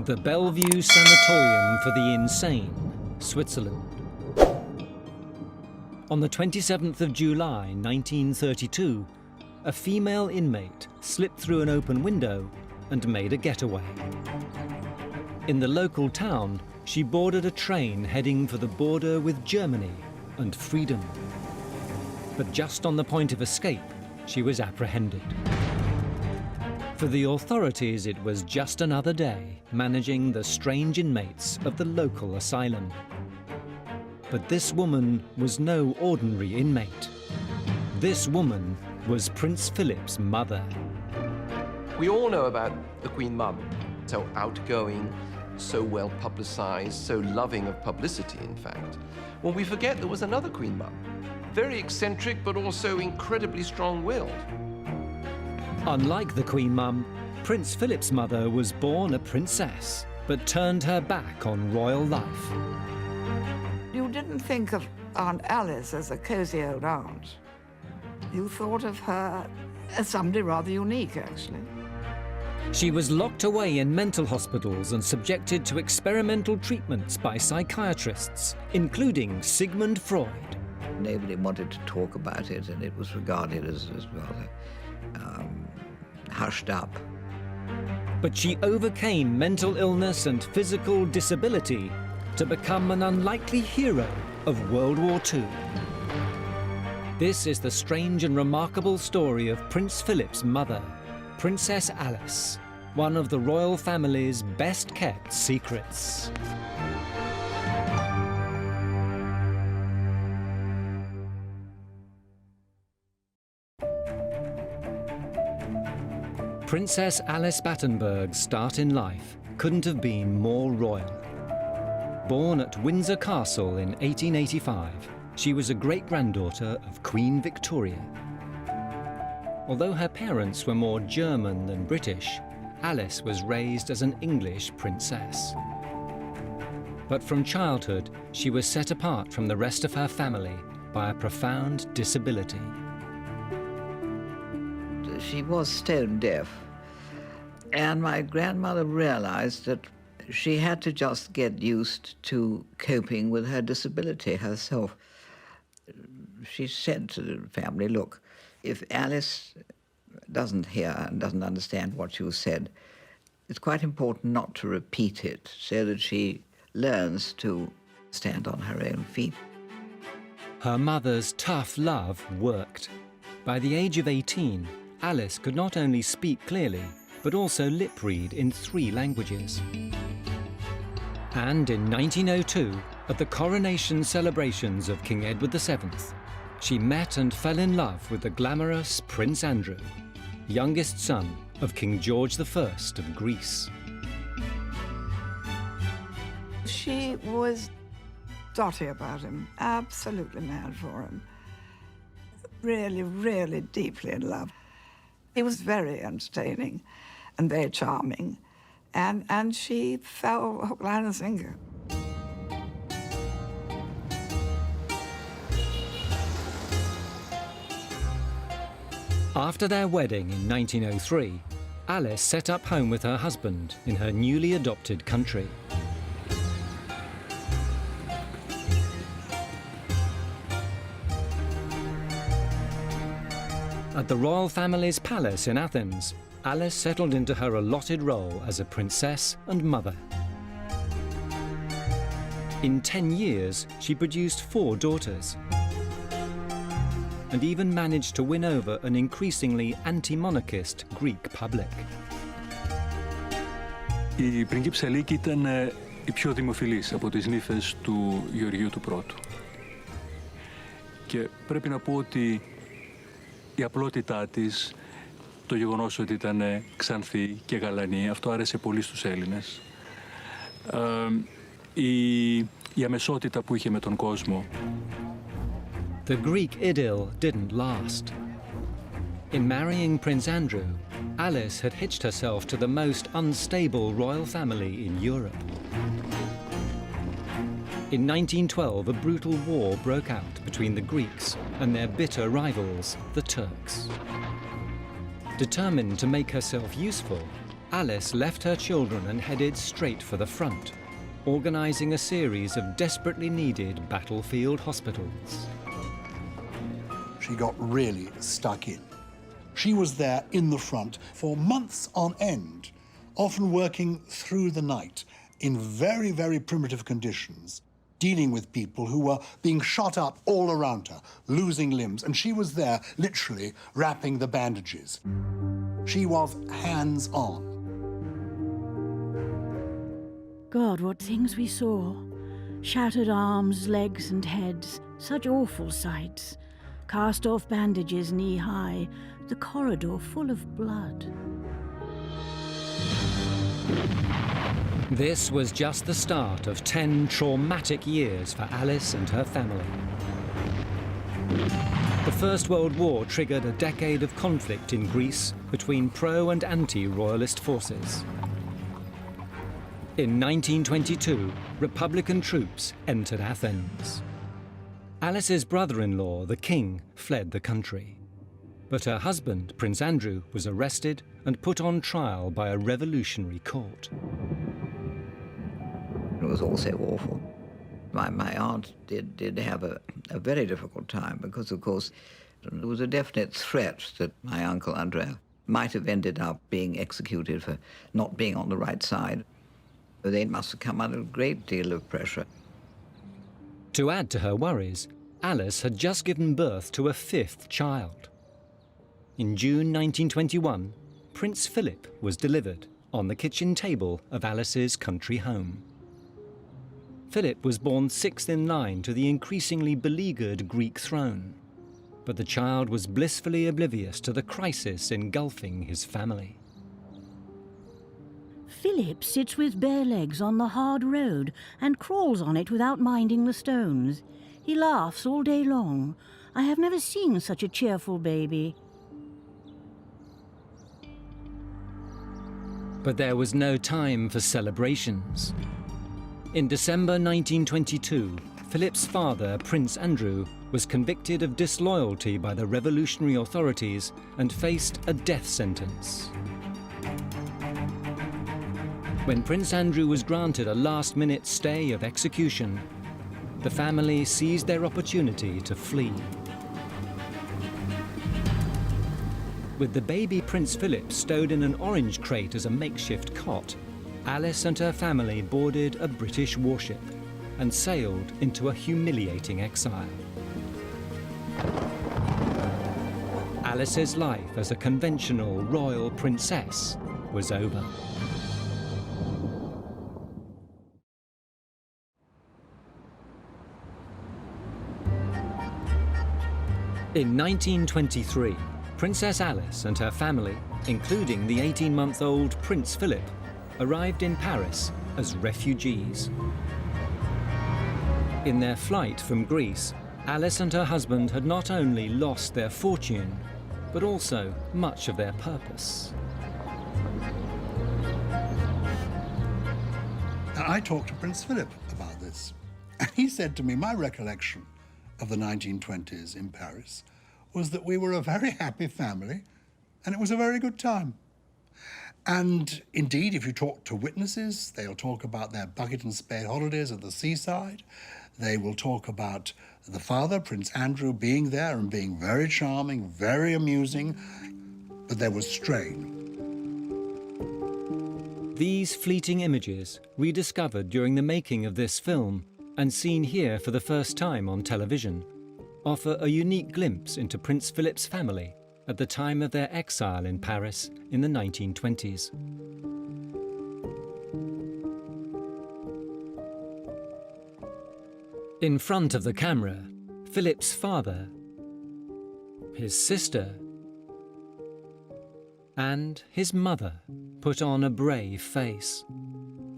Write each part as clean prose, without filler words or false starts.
The Bellevue Sanatorium for the Insane, Switzerland. On the 27th of July 1932, a female inmate slipped through an open window and made a getaway. In the local town, she boarded a train heading for the border with Germany and freedom. But just on the point of escape, she was apprehended. For the authorities, it was just another day managing the strange inmates of the local asylum. But this woman was no ordinary inmate. This woman was Prince Philip's mother. We all know about the Queen Mum, so outgoing, so well publicized, so loving of publicity, in fact. Well, we forget there was another Queen Mum, very eccentric but also incredibly strong-willed. Unlike the Queen Mum, Prince Philip's mother was born a princess, but turned her back on royal life. You didn't think of Aunt Alice as a cosy old aunt. You thought of her as somebody rather unique, actually. She was locked away in mental hospitals and subjected to experimental treatments by psychiatrists, including Sigmund Freud. Nobody wanted to talk about it, and it was regarded as rather hushed up. But she overcame mental illness and physical disability to become an unlikely hero of World War II. This is the strange and remarkable story of Prince Philip's mother, Princess Alice, one of the royal family's best-kept secrets. Princess Alice Battenberg's start in life couldn't have been more royal. Born at Windsor Castle in 1885, she was a great-granddaughter of Queen Victoria. Although her parents were more German than British, Alice was raised as an English princess. But from childhood, she was set apart from the rest of her family by a profound disability. She was stone deaf, and my grandmother realized that she had to just get used to coping with her disability herself. She said to the family, look, if Alice doesn't hear and doesn't understand what you said, it's quite important not to repeat it so that she learns to stand on her own feet. Her mother's tough love worked. By the age of 18, Alice could not only speak clearly, but also lip read in 3 languages. And in 1902, at the coronation celebrations of King Edward VII, she met and fell in love with the glamorous Prince Andrew, youngest son of King George I of Greece. She was dotty about him, absolutely mad for him. Really, really deeply in love. He was very entertaining and very charming, and she fell hook, line, and sinker. After their wedding in 1903, Alice set up home with her husband in her newly adopted country. At the royal family's palace in Athens, Alice settled into her allotted role as a princess and mother. In 10 years, she produced 4 daughters, and even managed to win over an increasingly anti-monarchist Greek public. Η πριγκίψα Λίκη ήταν η πιο δημοφιλής από τις νύφες του Γεωργίου του Πρώτου. Και πρέπει να πω ότι η απλότητά της, το γεγονός ότι ήταν ξανθή και γαλανή, αυτό άρεσε πολύ στους Έλληνες. Η αμεσότητα που είχε με τον κόσμο. The Greek idyll didn't last. In marrying Prince Andrew, Alice had hitched herself to the most unstable royal family in Europe. In 1912, a brutal war broke out between the Greeks and their bitter rivals, the Turks. Determined to make herself useful, Alice left her children and headed straight for the front, organising a series of desperately needed battlefield hospitals. She got really stuck in. She was there in the front for months on end, often working through the night in very, very primitive conditions, dealing with people who were being shot up all around her, losing limbs, and she was there literally wrapping the bandages. She was hands-on. God, what things we saw. Shattered arms, legs and heads, such awful sights. Cast-off bandages knee-high, the corridor full of blood. This was just the start of 10 traumatic years for Alice and her family. The First World War triggered a decade of conflict in Greece between pro- and anti-royalist forces. In 1922, Republican troops entered Athens. Alice's brother-in-law, the king, fled the country. But her husband, Prince Andrew, was arrested and put on trial by a revolutionary court. It was all so awful. My aunt did have a very difficult time because, of course, there was a definite threat that my uncle Andrea might have ended up being executed for not being on the right side. They must have come under a great deal of pressure. To add to her worries, Alice had just given birth to a 5th child. In June 1921, Prince Philip was delivered on the kitchen table of Alice's country home. Philip was born 6th in line to the increasingly beleaguered Greek throne, but the child was blissfully oblivious to the crisis engulfing his family. Philip sits with bare legs on the hard road and crawls on it without minding the stones. He laughs all day long. I have never seen such a cheerful baby. But there was no time for celebrations. In December 1922, Philip's father, Prince Andrew, was convicted of disloyalty by the revolutionary authorities and faced a death sentence. When Prince Andrew was granted a last-minute stay of execution, the family seized their opportunity to flee. With the baby Prince Philip stowed in an orange crate as a makeshift cot, Alice and her family boarded a British warship and sailed into a humiliating exile. Alice's life as a conventional royal princess was over. In 1923, Princess Alice and her family, including the 18-month-old Prince Philip, arrived in Paris as refugees. In their flight from Greece, Alice and her husband had not only lost their fortune, but also much of their purpose. I talked to Prince Philip about this, and he said to me, my recollection of the 1920s in Paris was that we were a very happy family and it was a very good time. And indeed, if you talk to witnesses, they'll talk about their bucket and spade holidays at the seaside. They will talk about the father, Prince Andrew, being there and being very charming, very amusing, but there was strain. These fleeting images, rediscovered during the making of this film and seen here for the first time on television, offer a unique glimpse into Prince Philip's family at the time of their exile in Paris in the 1920s. In front of the camera, Philip's father, his sister, and his mother put on a brave face.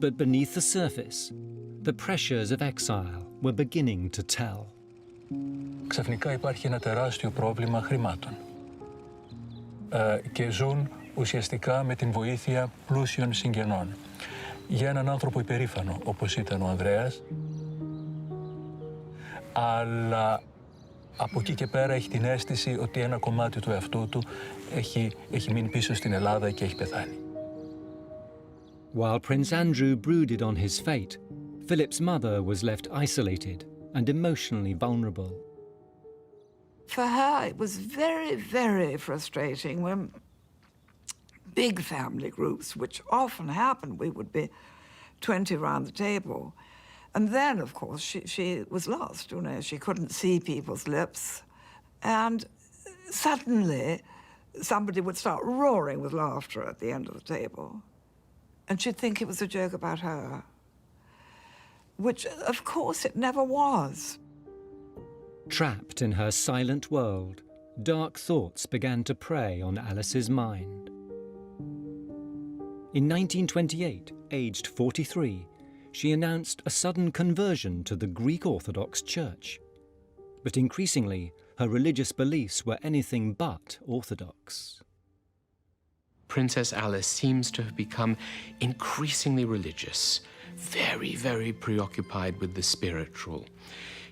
But beneath the surface, the pressures of exile were beginning to tell. Ξαφνικά υπάρχει ένα τεράστιο πρόβλημα χρημάτων. Και ζουν ουσιαστικά με την βοήθεια πλούσιων συγγενών. Για έναν άνθρωπο υπερήφανο, όπως ήταν ο Ανδρέας, αλλά από εκεί και πέρα έχει την αίσθηση ότι ένα κομμάτι του εαυτού του έχει μείνει πίσω στην Ελλάδα και έχει πεθάνει. While Prince Andrew brooded on his fate, Philip's mother was left isolated and emotionally vulnerable. For her, it was very, very frustrating when big family groups, which often happened, we would be 20 around the table. And then, of course, she was lost, you know. She couldn't see people's lips. And suddenly, somebody would start roaring with laughter at the end of the table. And she'd think it was a joke about her, which, of course, it never was. Trapped in her silent world, dark thoughts began to prey on Alice's mind. In 1928, aged 43, she announced a sudden conversion to the Greek Orthodox Church. But increasingly, her religious beliefs were anything but orthodox. Princess Alice seems to have become increasingly religious, very, very preoccupied with the spiritual.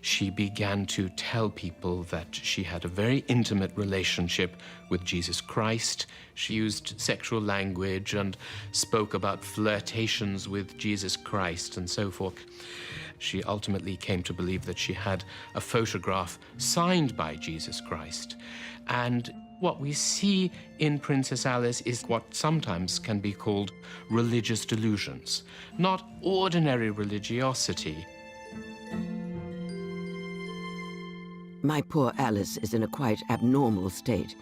She began to tell people that she had a very intimate relationship with Jesus Christ. She used sexual language and spoke about flirtations with Jesus Christ and so forth. She ultimately came to believe that she had a photograph signed by Jesus Christ. And what we see in Princess Alice is what sometimes can be called religious delusions, not ordinary religiosity. My poor Alice is in a quite abnormal state.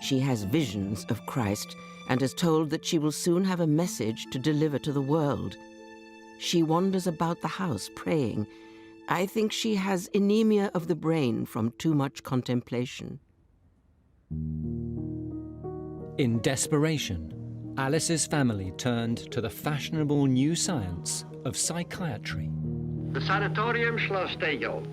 She has visions of Christ and is told that she will soon have a message to deliver to the world. She wanders about the house praying. I think she has anemia of the brain from too much contemplation. In desperation, Alice's family turned to the fashionable new science of psychiatry. The Sanatorium Schloss Tegel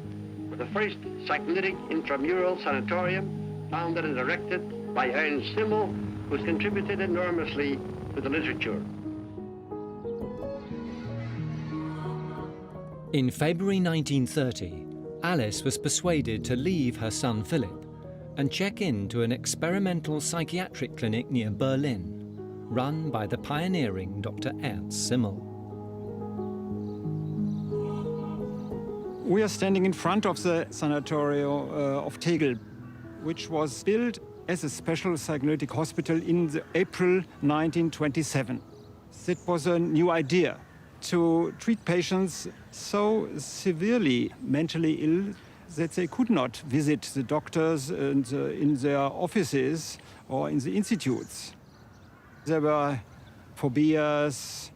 was the first psycholytic intramural sanatorium founded and erected by Ernst Simmel, who's contributed enormously to the literature. In February 1930, Alice was persuaded to leave her son Philip and check into an experimental psychiatric clinic near Berlin, run by the pioneering Dr. Ernst Simmel. We are standing in front of the Sanatorio of Tegel, which was built as a special psychoanalytic hospital in April 1927. It was a new idea to treat patients so severely mentally ill that they could not visit the doctors and, in their offices or in the institutes. There were phobias,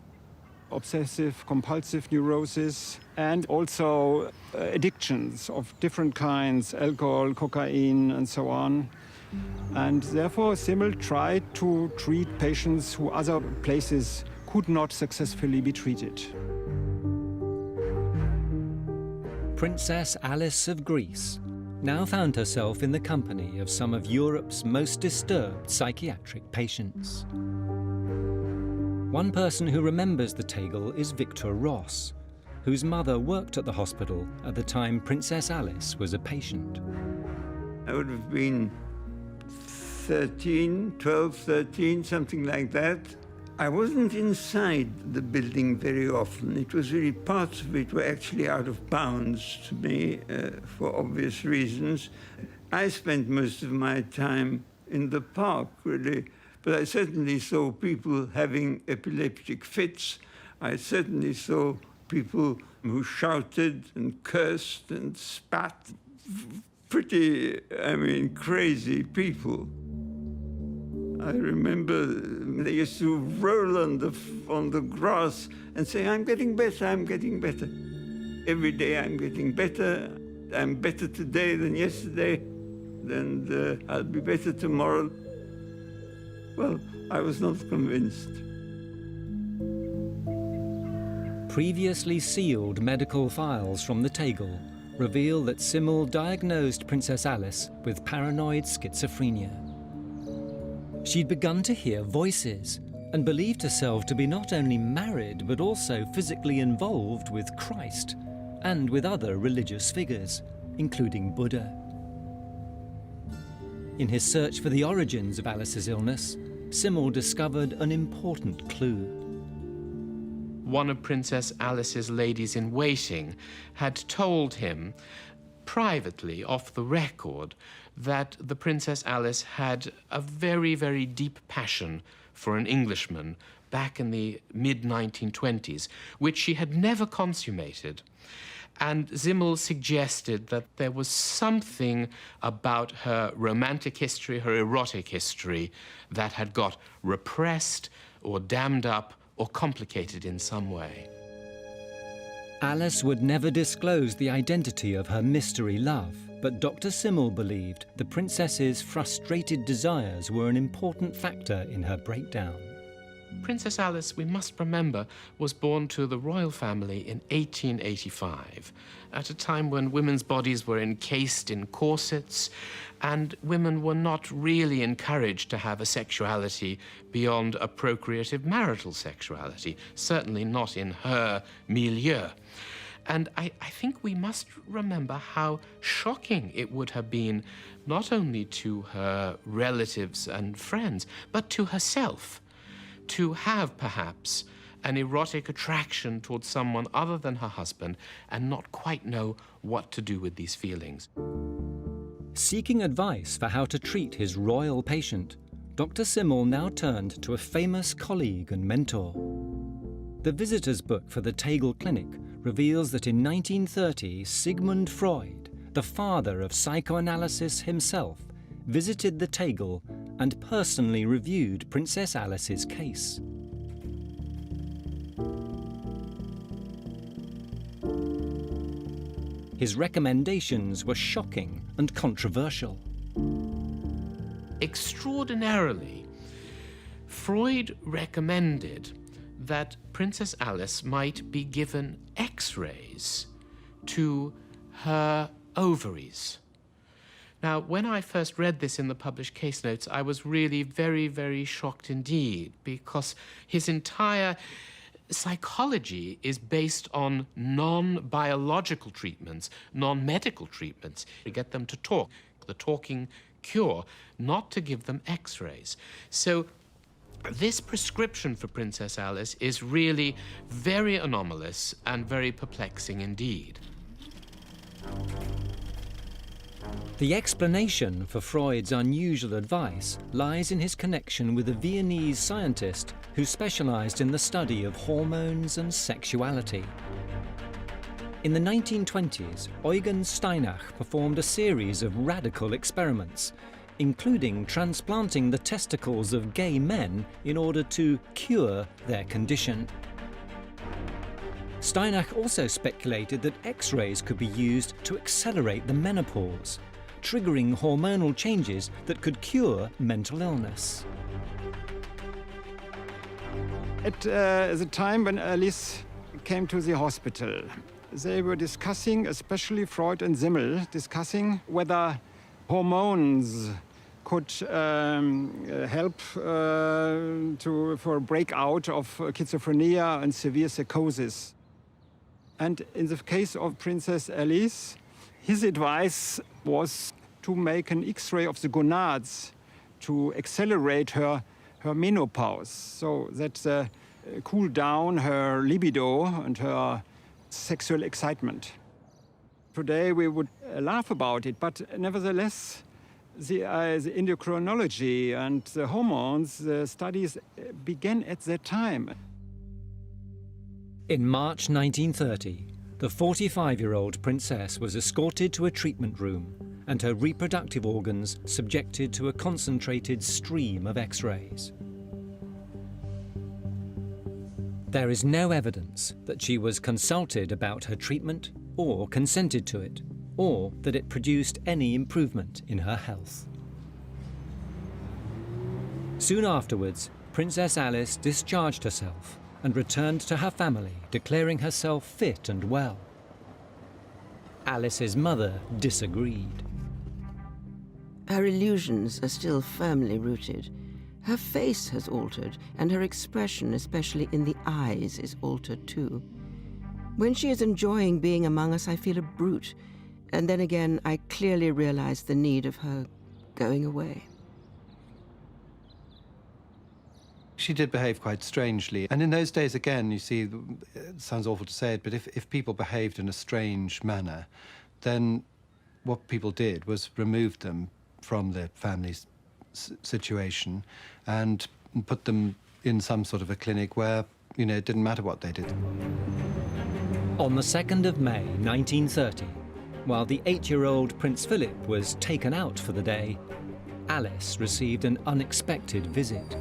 obsessive-compulsive neurosis, and also addictions of different kinds, alcohol, cocaine, and so on. And therefore, Simmel tried to treat patients who other places could not successfully be treated. Princess Alice of Greece now found herself in the company of some of Europe's most disturbed psychiatric patients. One person who remembers the Tegel is Victor Ross, whose mother worked at the hospital at the time Princess Alice was a patient. I would have been 12, 13, something like that. I wasn't inside the building very often. It was really, parts of it were actually out of bounds to me for obvious reasons. I spent most of my time in the park, really. But I certainly saw people having epileptic fits. I certainly saw people who shouted and cursed and spat. Pretty, crazy people. I remember they used to roll on the grass and say, "I'm getting better, I'm getting better. Every day I'm getting better. I'm better today than yesterday, and I'll be better tomorrow." Well, I was not convinced. Previously sealed medical files from the Tegel reveal that Simmel diagnosed Princess Alice with paranoid schizophrenia. She'd begun to hear voices and believed herself to be not only married but also physically involved with Christ and with other religious figures, including Buddha. In his search for the origins of Alice's illness, Simmel discovered an important clue. one of Princess Alice's ladies-in-waiting had told him privately, off the record, that the Princess Alice had a very, very deep passion for an Englishman back in the mid-1920s, which she had never consummated. And Simmel suggested that there was something about her romantic history, her erotic history, that had got repressed or dammed up or complicated in some way. Alice would never disclose the identity of her mystery love, but Dr. Simmel believed the princess's frustrated desires were an important factor in her breakdown. Princess Alice, we must remember, was born to the royal family in 1885, at a time when women's bodies were encased in corsets, and women were not really encouraged to have a sexuality beyond a procreative marital sexuality, certainly not in her milieu. And I think we must remember how shocking it would have been, not only to her relatives and friends, but to herself, to have, perhaps, an erotic attraction towards someone other than her husband and not quite know what to do with these feelings. Seeking advice for how to treat his royal patient, Dr. Simmel now turned to a famous colleague and mentor. The visitor's book for the Tegel Clinic reveals that in 1930, Sigmund Freud, the father of psychoanalysis himself, visited the Tegel and personally reviewed Princess Alice's case. His recommendations were shocking and controversial. Extraordinarily, Freud recommended that Princess Alice might be given X-rays to her ovaries. Now, when I first read this in the published case notes, I was really very, very shocked indeed, because his entire psychology is based on non-biological treatments, non-medical treatments, to get them to talk, the talking cure, not to give them X-rays. So this prescription for Princess Alice is really very anomalous and very perplexing indeed. The explanation for Freud's unusual advice lies in his connection with a Viennese scientist who specialized in the study of hormones and sexuality. In the 1920s, Eugen Steinach performed a series of radical experiments, including transplanting the testicles of gay men in order to cure their condition. Steinach also speculated that X-rays could be used to accelerate the menopause, triggering hormonal changes that could cure mental illness. At the time when Alice came to the hospital, they were discussing, especially Freud and Simmel, discussing whether hormones could help for a breakout of schizophrenia and severe psychosis. And in the case of Princess Alice, his advice was to make an X-ray of the gonads to accelerate her menopause, so that cool down her libido and her sexual excitement. Today we would laugh about it, but nevertheless, the endocrinology and the hormones, the studies began at that time. In March 1930, the 45-year-old princess was escorted to a treatment room and her reproductive organs subjected to a concentrated stream of X-rays. There is no evidence that she was consulted about her treatment or consented to it, or that it produced any improvement in her health. Soon afterwards, Princess Alice discharged herself and returned to her family, declaring herself fit and well. Alice's mother disagreed. Her illusions are still firmly rooted. Her face has altered, and her expression, especially in the eyes, is altered too. When she is enjoying being among us, I feel a brute, and then again, I clearly realize the need of her going away. She did behave quite strangely. And in those days, again, you see, it sounds awful to say it, but if people behaved in a strange manner, then what people did was remove them from their family's situation and put them in some sort of a clinic where, you know, it didn't matter what they did. On the 2nd of May 1930, while the 8-year-old Prince Philip was taken out for the day, Alice received an unexpected visit.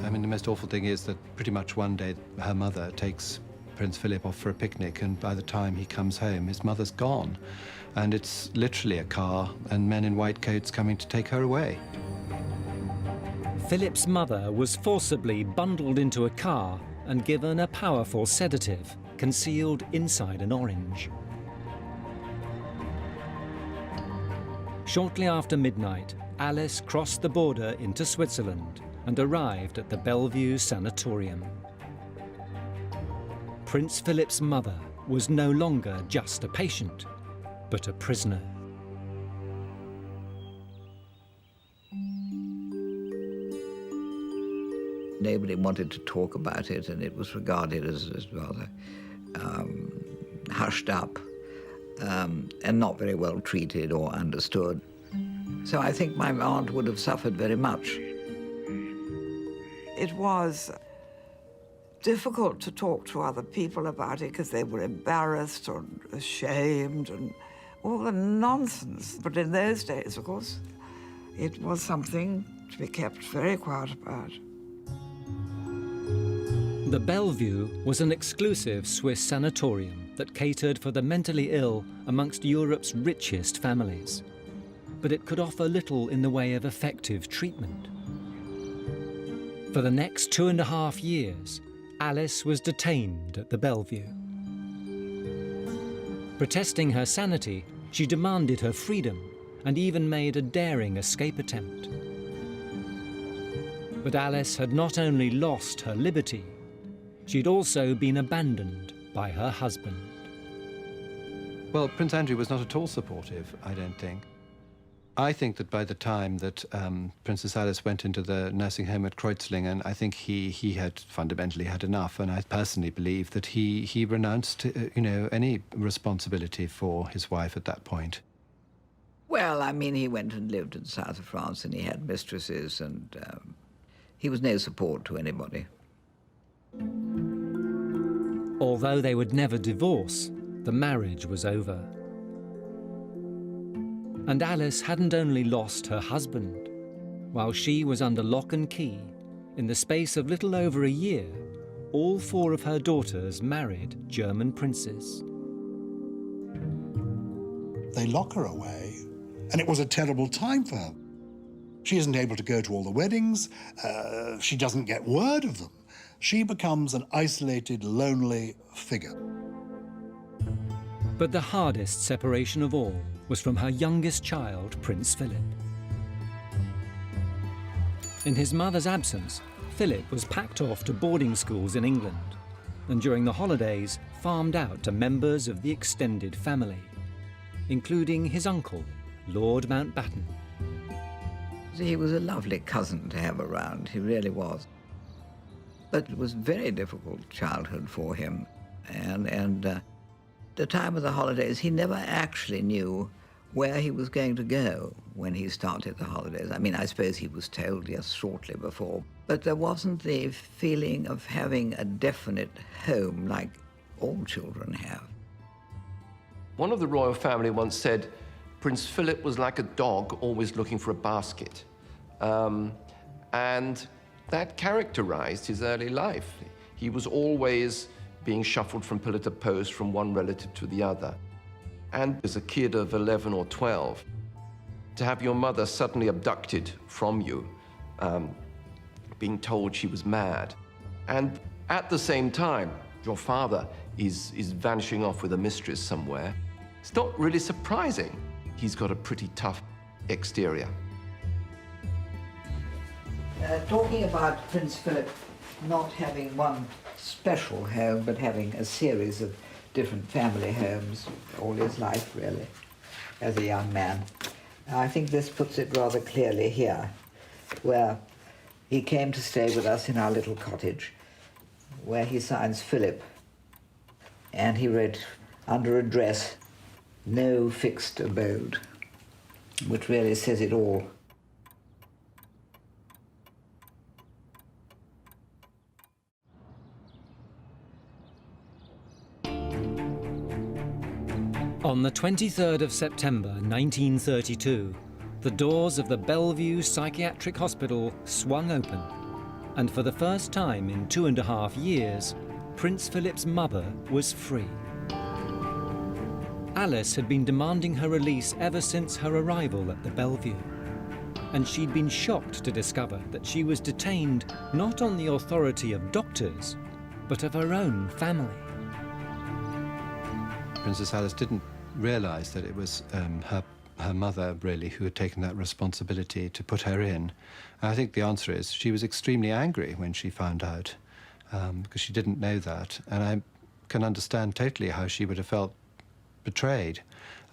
I mean, the most awful thing is that pretty much one day her mother takes Prince Philip off for a picnic, and by the time he comes home, his mother's gone. And it's literally a car and men in white coats coming to take her away. Philip's mother was forcibly bundled into a car and given a powerful sedative concealed inside an orange. Shortly after midnight, Alice crossed the border into Switzerland and arrived at the Bellevue Sanatorium. Prince Philip's mother was no longer just a patient, but a prisoner. Nobody wanted to talk about it, and it was regarded as rather hushed up and not very well treated or understood. So I think my aunt would have suffered very much. It was difficult to talk to other people about it because they were embarrassed or ashamed and all the nonsense. But in those days, of course, it was something to be kept very quiet about. The Bellevue was an exclusive Swiss sanatorium that catered for the mentally ill amongst Europe's richest families. But it could offer little in the way of effective treatment. For the next 2.5 years, Alice was detained at the Bellevue. Protesting her sanity, she demanded her freedom and even made a daring escape attempt. But Alice had not only lost her liberty, she'd also been abandoned by her husband. Well, Prince Andrew was not at all supportive, I don't think. I think that by the time that Princess Alice went into the nursing home at Kreuzlingen, I think he had fundamentally had enough, and I personally believe that he renounced, you know, any responsibility for his wife at that point. Well, I mean, he went and lived in the south of France, and he had mistresses, and he was no support to anybody. Although they would never divorce, the marriage was over. And Alice hadn't only lost her husband. While she was under lock and key, in the space of little over a year, all 4 of her daughters married German princes. They lock her away, and it was a terrible time for her. She isn't able to go to all the weddings. She doesn't get word of them. She becomes an isolated, lonely figure. But the hardest separation of all was from her youngest child, Prince Philip. In his mother's absence, Philip was packed off to boarding schools in England, and during the holidays farmed out to members of the extended family, including his uncle, Lord Mountbatten. He was a lovely cousin to have around, he really was. But it was a very difficult childhood for him, and the time of the holidays, he never actually knew where he was going to go when he started the holidays. I mean, I suppose he was told just shortly before, but there wasn't the feeling of having a definite home like all children have. One of the royal family once said, Prince Philip was like a dog always looking for a basket. And that characterized his early life. He was always being shuffled from pillar to post, from one relative to the other. And as a kid of 11 or 12, to have your mother suddenly abducted from you, being told she was mad, and at the same time, your father is vanishing off with a mistress somewhere, it's not really surprising. He's got a pretty tough exterior. Talking about Prince Philip not having one special home, but having a series of different family homes all his life, really, as a young man. I think this puts it rather clearly here, where He came to stay with us in our little cottage, where he signs Philip. And he wrote under address, "No fixed abode," which really says it all. On the 23rd of September 1932, the doors of the Bellevue Psychiatric Hospital swung open, and for the first time in 2.5 years, Prince Philip's mother was free. Alice had been demanding her release ever since her arrival at the Bellevue, and she'd been shocked to discover that she was detained not on the authority of doctors, but of her own family. Princess Alice didn't realize that it was her mother, really, who had taken that responsibility to put her in. And I think the answer is she was extremely angry when she found out, because she didn't know that. And I can understand totally how she would have felt betrayed.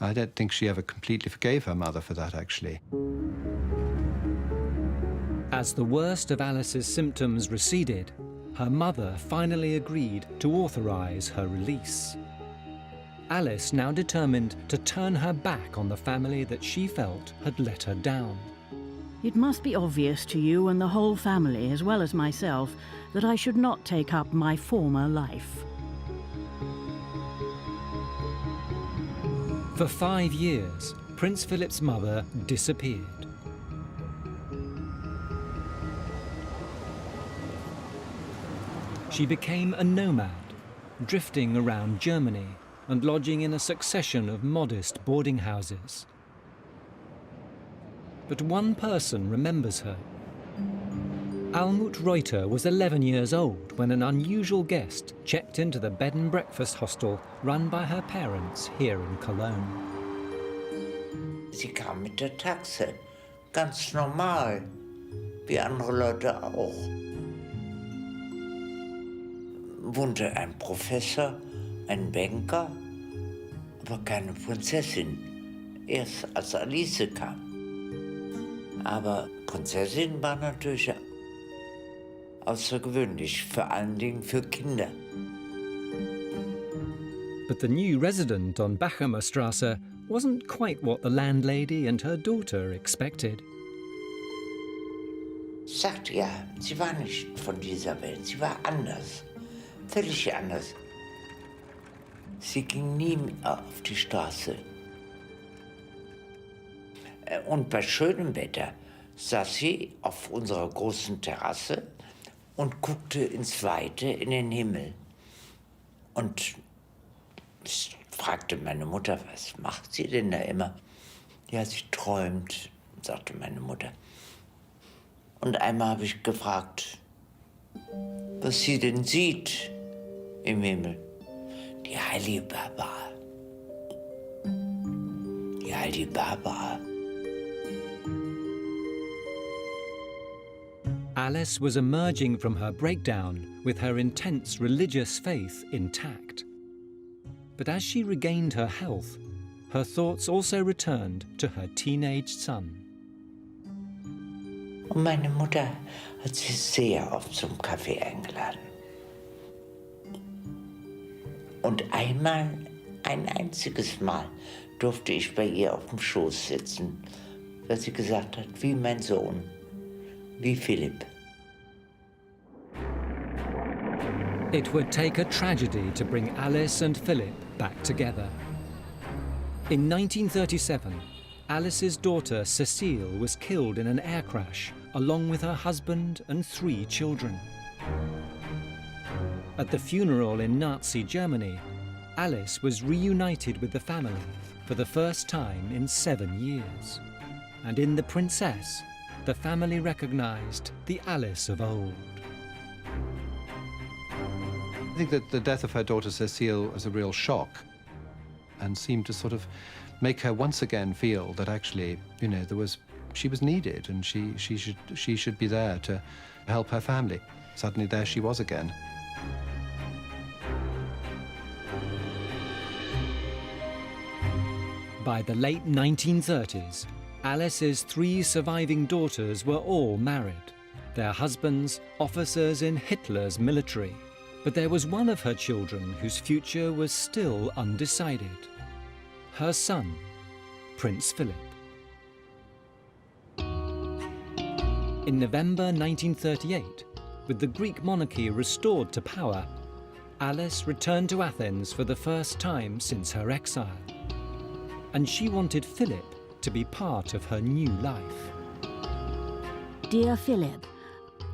I don't think she ever completely forgave her mother for that, actually. As the worst of Alice's symptoms receded, her mother finally agreed to authorize her release. Alice now determined to turn her back on the family that she felt had let her down. It must be obvious to you and the whole family, as well as myself, that I should not take up my former life. For 5 years, Prince Philip's mother disappeared. She became a nomad, drifting around Germany and lodging in a succession of modest boarding houses. But one person remembers her. Almut Reuter was 11 years old when an unusual guest checked into the bed and breakfast hostel run by her parents here in Cologne. Sie kam mit der Taxe, ganz normal, wie andere Leute auch. Wohnte ein Professor, ein Banker, aber keine Prinzessin, erst als Alice kam. Aber Prinzessin war natürlich außergewöhnlich, vor allen Dingen für Kinder. But the new resident on Bachumer Straße wasn't quite what the landlady and her daughter expected. Sagt ja, sie war nicht von dieser Welt, sie war anders, völlig anders. Sie ging nie auf die Straße. Und bei schönem Wetter saß sie auf unserer großen Terrasse und guckte ins Weite, in den Himmel. Und ich fragte meine Mutter, was macht sie denn da immer? Ja, sie träumt, sagte meine Mutter. Und einmal habe ich gefragt, was sie denn sieht im Himmel. Die heilige Barbara. Die heilige Barbara. Alice was emerging from her breakdown with her intense religious faith intact. But as she regained her health, her thoughts also returned to her teenage son. Und meine Mutter hat sie sehr oft zum Kaffee eingeladen. Und einmal, ein einziges Mal, durfte ich bei ihr auf dem Schoß sitzen, weil sie gesagt hat, wie mein Sohn, wie Philipp. It would take a tragedy to bring Alice and Philip back together. In 1937, Alice's daughter Cecile was killed in an air crash along with her husband and 3 children. At the funeral in Nazi Germany, Alice was reunited with the family for the first time in 7 years. And in the princess, the family recognized the Alice of old. I think that the death of her daughter Cecile was a real shock and seemed to sort of make her once again feel that actually, you know, she was needed and she should be there to help her family. Suddenly there she was again. By the late 1930s, Alice's 3 surviving daughters were all married, their husbands officers in Hitler's military. But there was one of her children whose future was still undecided. Her son, Prince Philip. In November 1938, with the Greek monarchy restored to power, Alice returned to Athens for the first time since her exile. And she wanted Philip to be part of her new life. Dear Philip,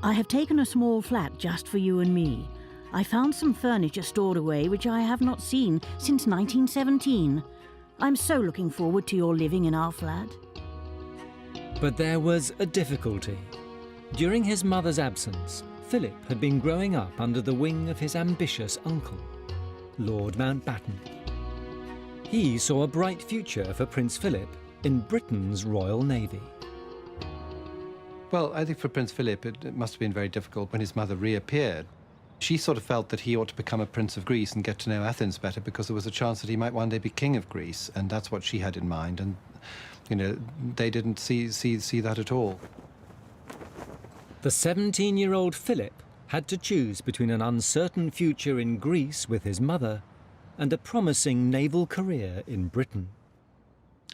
I have taken a small flat just for you and me. I found some furniture stored away which I have not seen since 1917. I'm so looking forward to your living in our flat. But there was a difficulty. During his mother's absence, Philip had been growing up under the wing of his ambitious uncle, Lord Mountbatten. He saw a bright future for Prince Philip in Britain's Royal Navy. Well, I think for Prince Philip, it must have been very difficult when his mother reappeared. She sort of felt that he ought to become a Prince of Greece and get to know Athens better because there was a chance that he might one day be King of Greece, and that's what she had in mind. And, you know, they didn't see that at all. The 17-year-old Philip had to choose between an uncertain future in Greece with his mother and a promising naval career in Britain.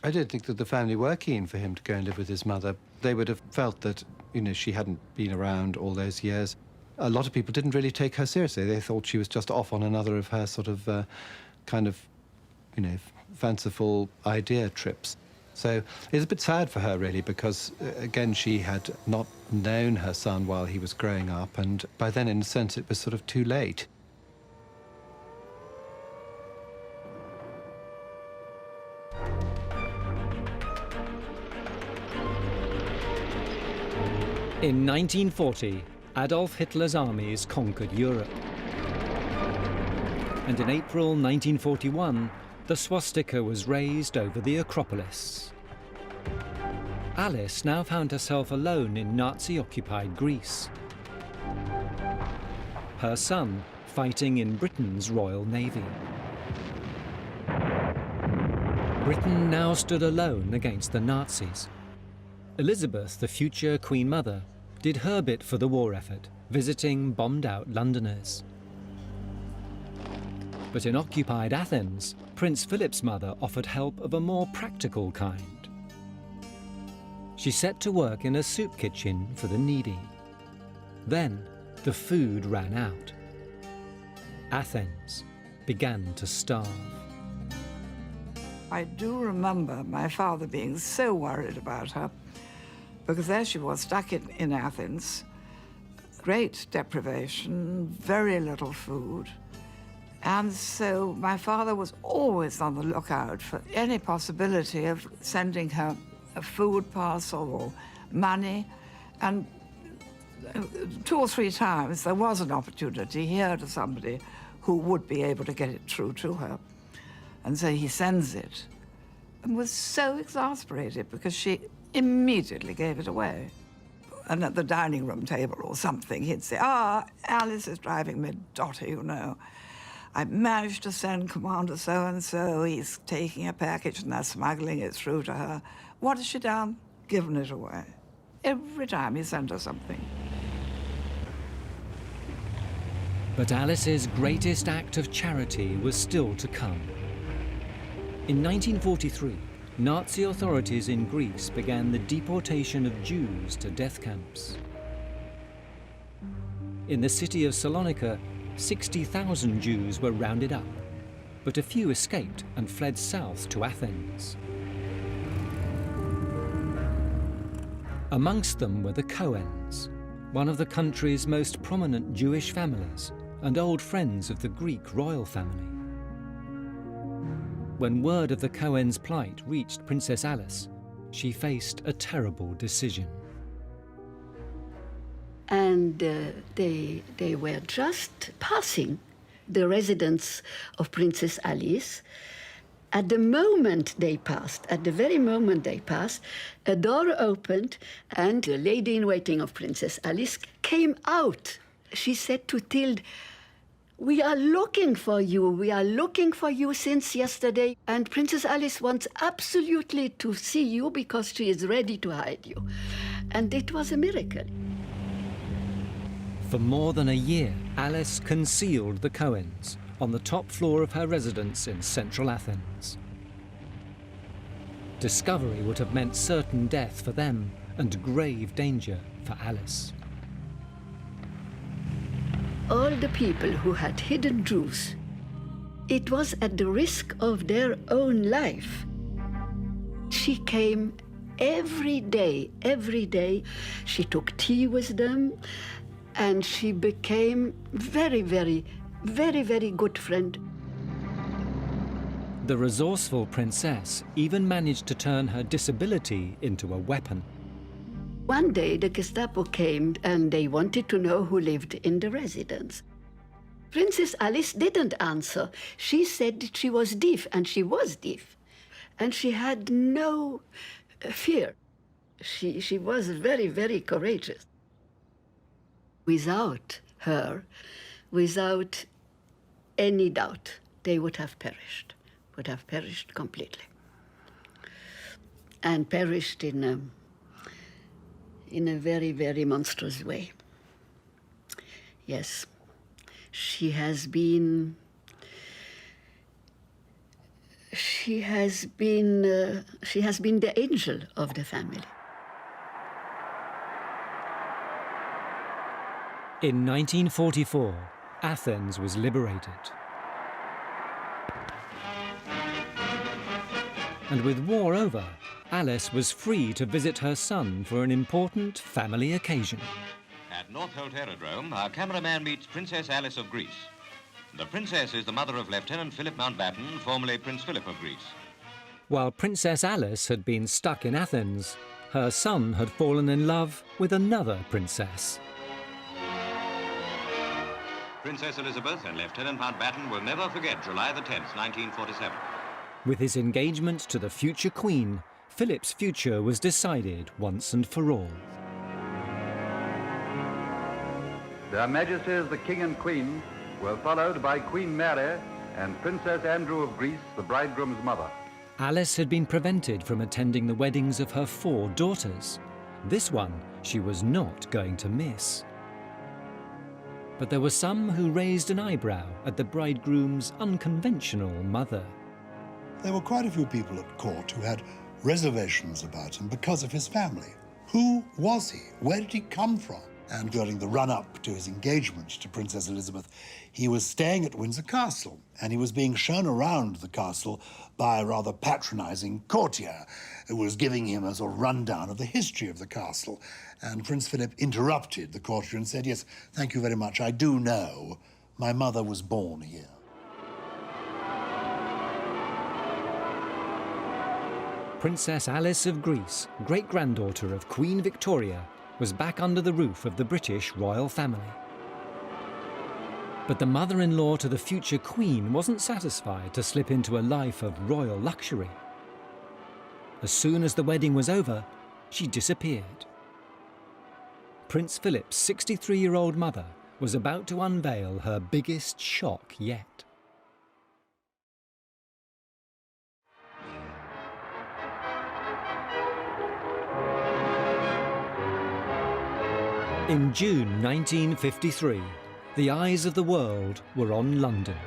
I don't think that the family were keen for him to go and live with his mother. They would have felt that, you know, she hadn't been around all those years. A lot of people didn't really take her seriously. They thought she was just off on another of her sort of kind of, you know, fanciful idea trips. So it's a bit sad for her, really, because, again, she had not known her son while he was growing up, and by then, in a sense, it was sort of too late. In 1940, Adolf Hitler's armies conquered Europe. And in April 1941, the swastika was raised over the Acropolis. Alice now found herself alone in Nazi-occupied Greece. Her son fighting in Britain's Royal Navy. Britain now stood alone against the Nazis. Elizabeth, the future Queen Mother, did her bit for the war effort, visiting bombed-out Londoners. But in occupied Athens, Prince Philip's mother offered help of a more practical kind. She set to work in a soup kitchen for the needy. Then the food ran out. Athens began to starve. I do remember my father being so worried about her, because there she was, stuck in Athens, great deprivation, very little food. And so my father was always on the lookout for any possibility of sending her a food parcel or money. And 2 or 3 times there was an opportunity. He heard of somebody who would be able to get it through to her. And so he sends it, and was so exasperated because she immediately gave it away. And at the dining room table or something, he'd say, Alice is driving me dotty, you know. I managed to send Commander so-and-so, he's taking a package and they're smuggling it through to her. What has she done? Given it away. Every time he sent her something. But Alice's greatest act of charity was still to come. In 1943, Nazi authorities in Greece began the deportation of Jews to death camps. In the city of Salonika, 60,000 Jews were rounded up, but a few escaped and fled south to Athens. Amongst them were the Cohens, one of the country's most prominent Jewish families and old friends of the Greek royal family. When word of the Cohens' plight reached Princess Alice, she faced a terrible decision. And they were just passing the residence of Princess Alice. At the moment they passed, at the very moment they passed, a door opened and the lady-in-waiting of Princess Alice came out. She said to Tilde, "We are looking for you. We are looking for you since yesterday. And Princess Alice wants absolutely to see you because she is ready to hide you." And it was a miracle. For more than a year, Alice concealed the Cohens on the top floor of her residence in central Athens. Discovery would have meant certain death for them and grave danger for Alice. All the people who had hidden Jews, it was at the risk of their own life. She came every day. She took tea with them, and she became very good friend. The resourceful princess even managed to turn her disability into a weapon. One day the Gestapo came and they wanted to know who lived in the residence. Princess Alice didn't answer. She said that she was deaf, and she was deaf. And she had no fear. She was very courageous. Without her, without any doubt, they would have perished completely. And perished in a very monstrous way. Yes, she has been the angel of the family. In 1944, Athens was liberated. And with war over, Alice was free to visit her son for an important family occasion. At North Holt Aerodrome, our cameraman meets Princess Alice of Greece. The princess is the mother of Lieutenant Philip Mountbatten, formerly Prince Philip of Greece. While Princess Alice had been stuck in Athens, her son had fallen in love with another princess. Princess Elizabeth and Lieutenant Mountbatten will never forget July the 10th, 1947. With his engagement to the future queen, Philip's future was decided once and for all. Their Majesties the King and Queen were followed by Queen Mary and Princess Andrew of Greece, the bridegroom's mother. Alice had been prevented from attending the weddings of her 4 daughters. This one she was not going to miss. But there were some who raised an eyebrow at the bridegroom's unconventional mother. There were quite a few people at court who had reservations about him because of his family. Who was he? Where did he come from? And during the run-up to his engagement to Princess Elizabeth, he was staying at Windsor Castle, and he was being shown around the castle by a rather patronizing courtier who was giving him a sort of rundown of the history of the castle. And Prince Philip interrupted the courtier and said, "Yes, thank you very much. I do know. My mother was born here." Princess Alice of Greece, great-granddaughter of Queen Victoria, was back under the roof of the British royal family. But the mother-in-law to the future queen wasn't satisfied to slip into a life of royal luxury. As soon as the wedding was over, she disappeared. Prince Philip's 63-year-old mother was about to unveil her biggest shock yet. In June 1953, the eyes of the world were on London.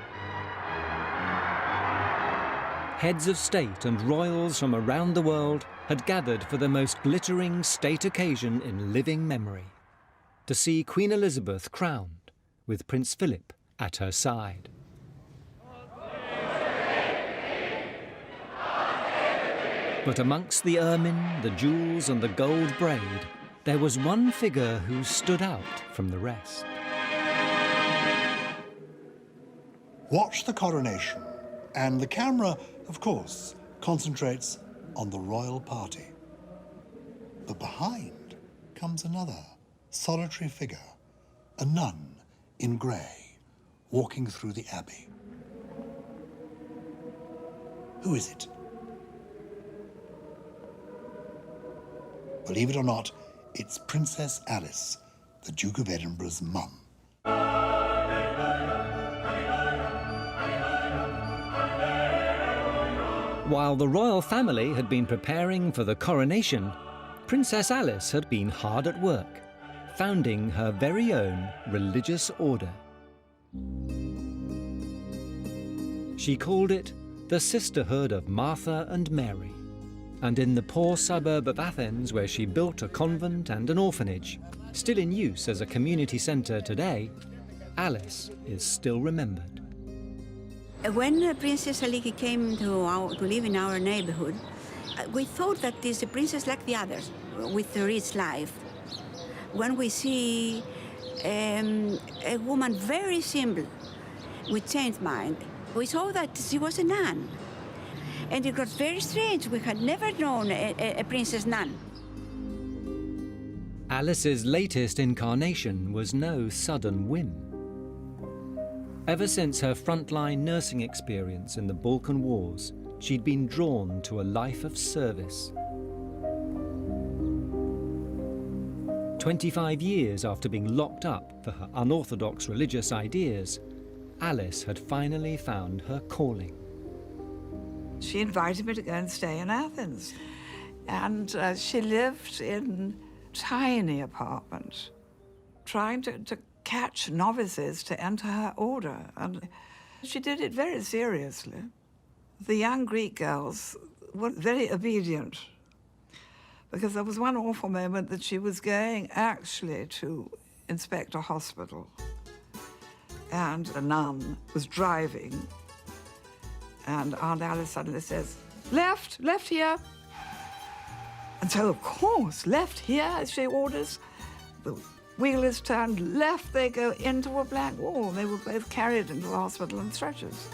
Heads of state and royals from around the world had gathered for the most glittering state occasion in living memory, to see Queen Elizabeth crowned, with Prince Philip at her side. But amongst the ermine, the jewels and the gold braid, there was one figure who stood out from the rest. Watch the coronation, and the camera, of course, concentrates on the royal party. But behind comes another solitary figure, a nun in grey, walking through the abbey. Who is it? Believe it or not, it's Princess Alice, the Duke of Edinburgh's mum. While the royal family had been preparing for the coronation, Princess Alice had been hard at work, founding her very own religious order. She called it the Sisterhood of Martha and Mary, and in the poor suburb of Athens, where she built a convent and an orphanage, still in use as a community centre today, Alice is still remembered. When Princess Aliki came to live in our neighborhood, we thought that this is a princess like the others, with a rich life. When we see a woman very simple, with changed mind, we saw that she was a nun. And it got very strange. We had never known a princess nun. Alice's latest incarnation was no sudden whim. Ever since her frontline nursing experience in the Balkan Wars, she'd been drawn to a life of service. 25 years after being locked up for her unorthodox religious ideas, Alice had finally found her calling. She invited me to go and stay in Athens. And she lived in tiny apartments, trying to catch novices to enter her order. And she did it very seriously. The young Greek girls were very obedient, because there was one awful moment that she was going actually to inspect a hospital, and a nun was driving, and Aunt Alice suddenly says, "Left, left here." And so, of course, left here, as she orders. The wheel is turned left, they go into a blank wall. They were both carried into the hospital on stretchers.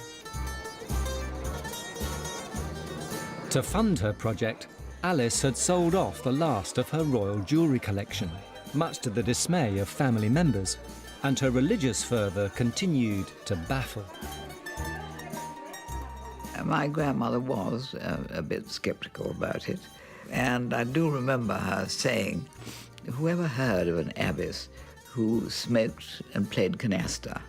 To fund her project, Alice had sold off the last of her royal jewellery collection, much to the dismay of family members, and her religious fervour continued to baffle. My grandmother was a bit sceptical about it, and I do remember her saying, "Whoever heard of an abbess who smoked and played canasta?"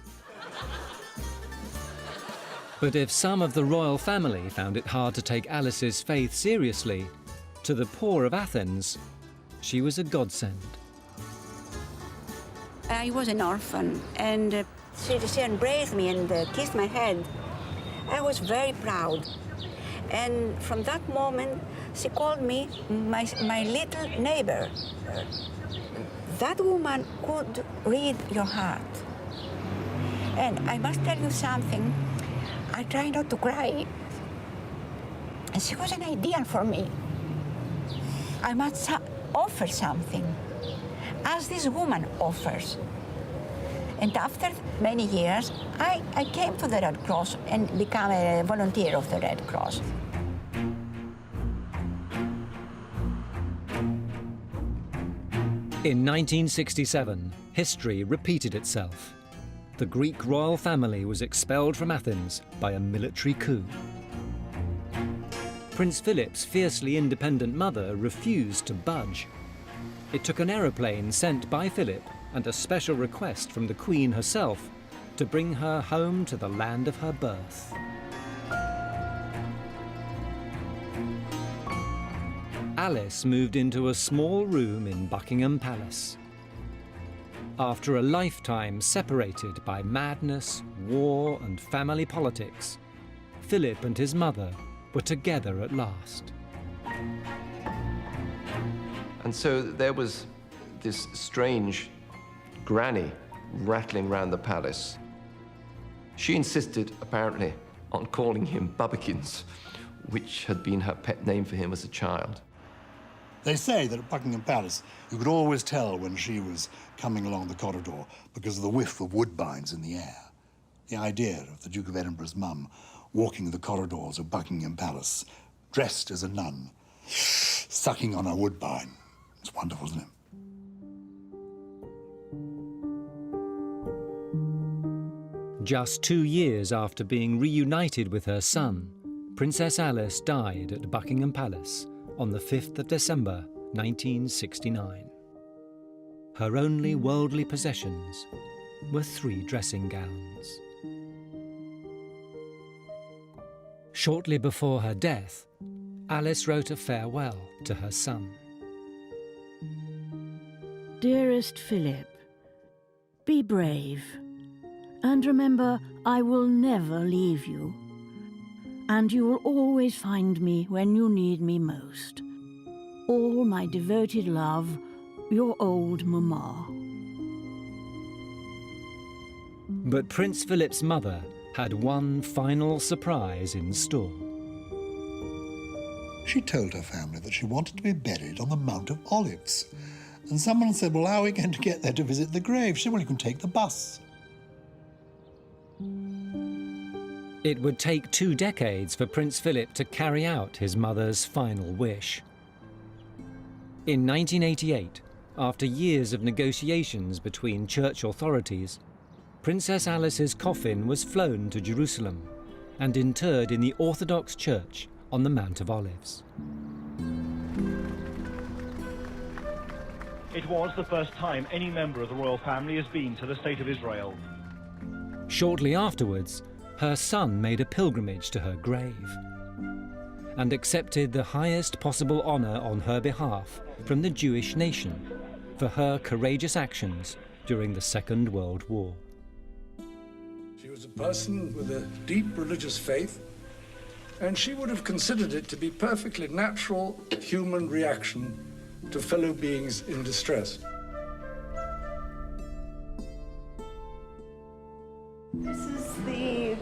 But if some of the royal family found it hard to take Alice's faith seriously, to the poor of Athens, she was a godsend. I was an orphan, and she embraced me and kissed my head. I was very proud. And from that moment, she called me my little neighbor. That woman could read your heart. And I must tell you something. I try not to cry. And she was an ideal for me. I must offer something, as this woman offers. And after many years, I came to the Red Cross and became a volunteer of the Red Cross. In 1967, history repeated itself. The Greek royal family was expelled from Athens by a military coup. Prince Philip's fiercely independent mother refused to budge. It took an aeroplane sent by Philip and a special request from the Queen herself to bring her home to the land of her birth. Alice moved into a small room in Buckingham Palace. After a lifetime separated by madness, war, and family politics, Philip and his mother were together at last. And so there was this strange granny rattling around the palace. She insisted, apparently, on calling him Bubbikins, which had been her pet name for him as a child. They say that at Buckingham Palace, you could always tell when she was coming along the corridor because of the whiff of woodbines in the air. The idea of the Duke of Edinburgh's mum walking the corridors of Buckingham Palace, dressed as a nun, sucking on a woodbine. It's wonderful, isn't it? Just 2 years after being reunited with her son, Princess Alice died at Buckingham Palace on the 5th of December, 1969. Her only worldly possessions were 3 dressing gowns. Shortly before her death, Alice wrote a farewell to her son. Dearest Philip, be brave. And remember, I will never leave you. And you will always find me when you need me most. All my devoted love, your old Mamma. But Prince Philip's mother had one final surprise in store. She told her family that she wanted to be buried on the Mount of Olives. And someone said, well, how are we going to get there to visit the grave? She said, well, you can take the bus. It would take 2 decades for Prince Philip to carry out his mother's final wish. In 1988, after years of negotiations between church authorities, Princess Alice's coffin was flown to Jerusalem and interred in the Orthodox Church on the Mount of Olives. It was the first time any member of the royal family has been to the State of Israel. Shortly afterwards, her son made a pilgrimage to her grave and accepted the highest possible honor on her behalf from the Jewish nation for her courageous actions during the Second World War. She was a person with a deep religious faith, and she would have considered it to be perfectly natural human reaction to fellow beings in distress. This is the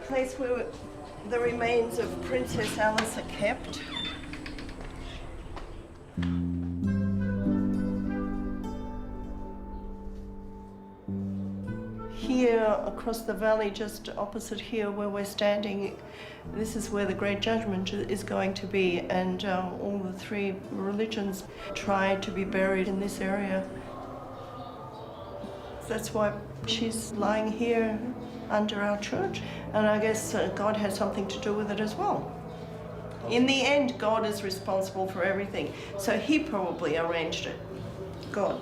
place where the remains of Princess Alice are kept. Here, across the valley, just opposite here where we're standing, this is where the Great Judgment is going to be, and all the 3 religions try to be buried in this area. That's why she's lying here under our church, and I guess God has something to do with it as well. In the end, God is responsible for everything, so he probably arranged it. God.